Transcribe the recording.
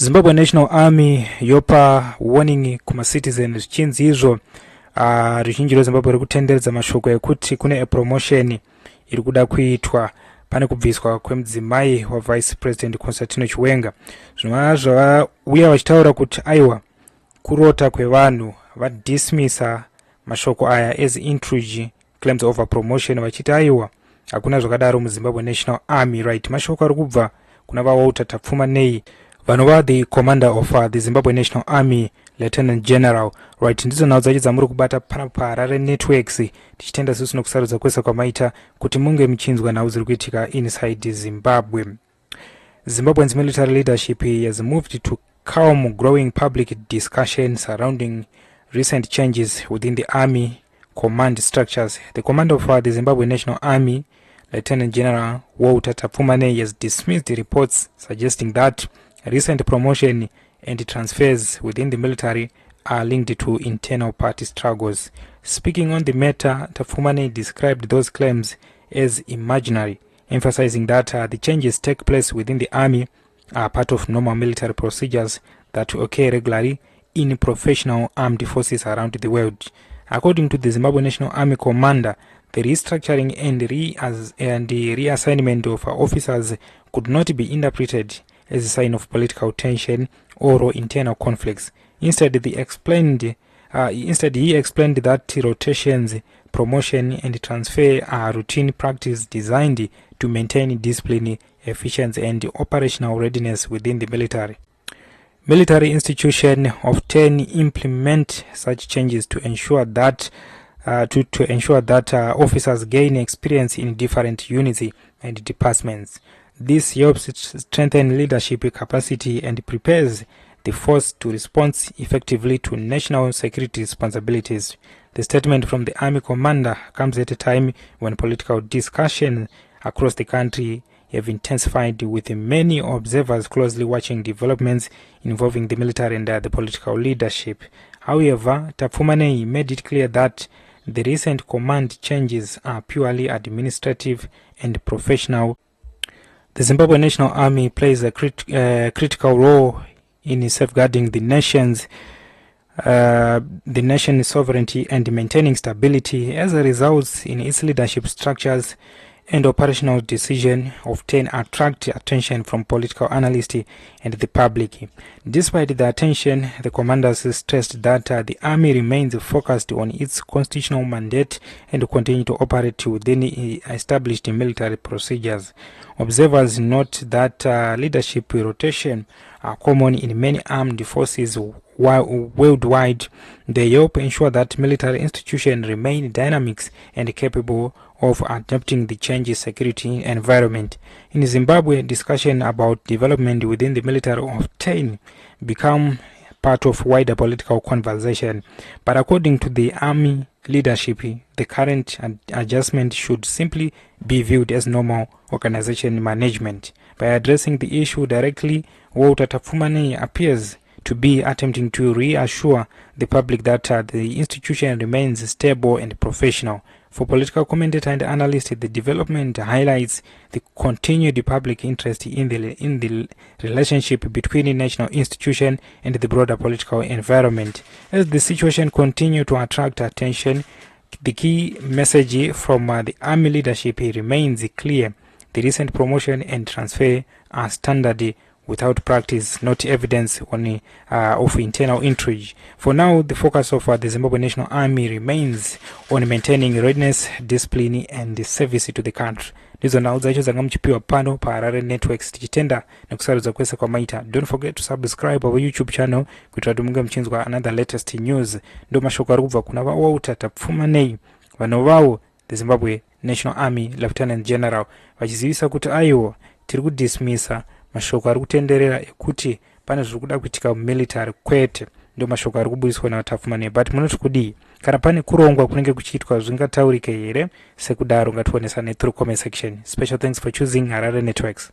Zimbabwe National Army yopa warning kuma citizens zvichinzi izvo ruzhinji rweZimbabwe rikutenderedza mashoko ekuti kune a promotion iri kuda kuitwa pane kubviswa kwemudzimai wa Vice President Constantino Chiwenga. Zvinova zvauya vachitaura kuti aiwa kurota kwevanhu vadismisa mashoko aya as Intrigue claims over promotion vachiti aiwa hakuna zvakadaro muZimbabwe National Army, right? Mashoko ari kubva kuna vaWalter Tapfumaneyi vanova the commander of the Zimbabwe National Army, Lieutenant General, right? Ndidzo nhau dzacho dzamuri kubata Parallel Networks tichitenda susu nokusarudza kwese kwamaita kuti munge muchinzwa nhau dziri kuitika inside Zimbabwe. Zimbabwe's military leadership has moved to calm growing public discussion surrounding recent changes within the army command structures. The commander of the Zimbabwe National Army, Lieutenant General Walter Tapfumaneyi, has dismissed the reports suggesting that recent promotion and transfers within the military are linked to internal party struggles. Speaking on the matter, Tapfumaneyi described those claims as imaginary, emphasizing that the changes take place within the army are part of normal military procedures that occur regularly in professional armed forces around the world. According to the Zimbabwe National Army commander, the restructuring and reassignment of officers could not be interpreted as a sign of political tension or internal conflicts. Instead, he explained that rotations, promotion, and transfer are routine practice designed to maintain discipline, efficiency, and operational readiness within the military. Military institutions often implement such changes to ensure that officers gain experience in different units and departments. This helps strengthen leadership capacity and prepares the force to respond effectively to national security responsibilities. The statement from the Army commander comes at a time when political discussions across the country have intensified, with many observers closely watching developments involving the military and the political leadership. However, Tapfumaneyi made it clear that the recent command changes are purely administrative and professional. The Zimbabwe National Army plays a critical role in safeguarding the nation's sovereignty and maintaining stability. As a result, in its leadership structures and operational decisions often attract attention from political analysts and the public. Despite the attention, the commanders stressed that the army remains focused on its constitutional mandate and continue to operate within established military procedures. Observers note that leadership rotation are common in many armed forces worldwide. They help ensure that military institutions remain dynamic and capable of adapting the changing security environment. In Zimbabwe, discussion about development within the military often become part of wider political conversation. But according to the army leadership, the current adjustment should simply be viewed as normal organization management. By addressing the issue directly, Walter Tapfumaneyi appears to be attempting to reassure the public that the institution remains stable and professional. For political commentator and analyst, the development highlights the continued public interest in the relationship between the national institution and the broader political environment. As the situation continues to attract attention, the key message from the army leadership remains clear. The recent promotion and transfer are standard without practice, not evidence of internal intrigue. For now, the focus of the Zimbabwe National Army remains on maintaining readiness, discipline, and service to the country. Ndizo nhau dzacho dzanga muchipiwa pano Parallel Networks tichitenda nekusarudza kwese kwamaita. Don't forget to subscribe our YouTube channel kuitira kuti munge muchinzwa another latest news. Ndo mashoko ari kubva kuna vaWalter Tapfumaneyi vanovawo the Zimbabwe National Army Lieutenant General vachizivisa kuti aiwo tiri kudismisa mashoko ari kutenderera ekuti pane zviri kuda kuitika military kwete. Ndo mashoko ari kubudiswa naTapfumaneyi. But munoti kudii? Kana pane kurongwa kunenge kuchiitwa zvingataurike here sekudaro ngationesane through comment section. Special thanks for choosing Parallel Networks.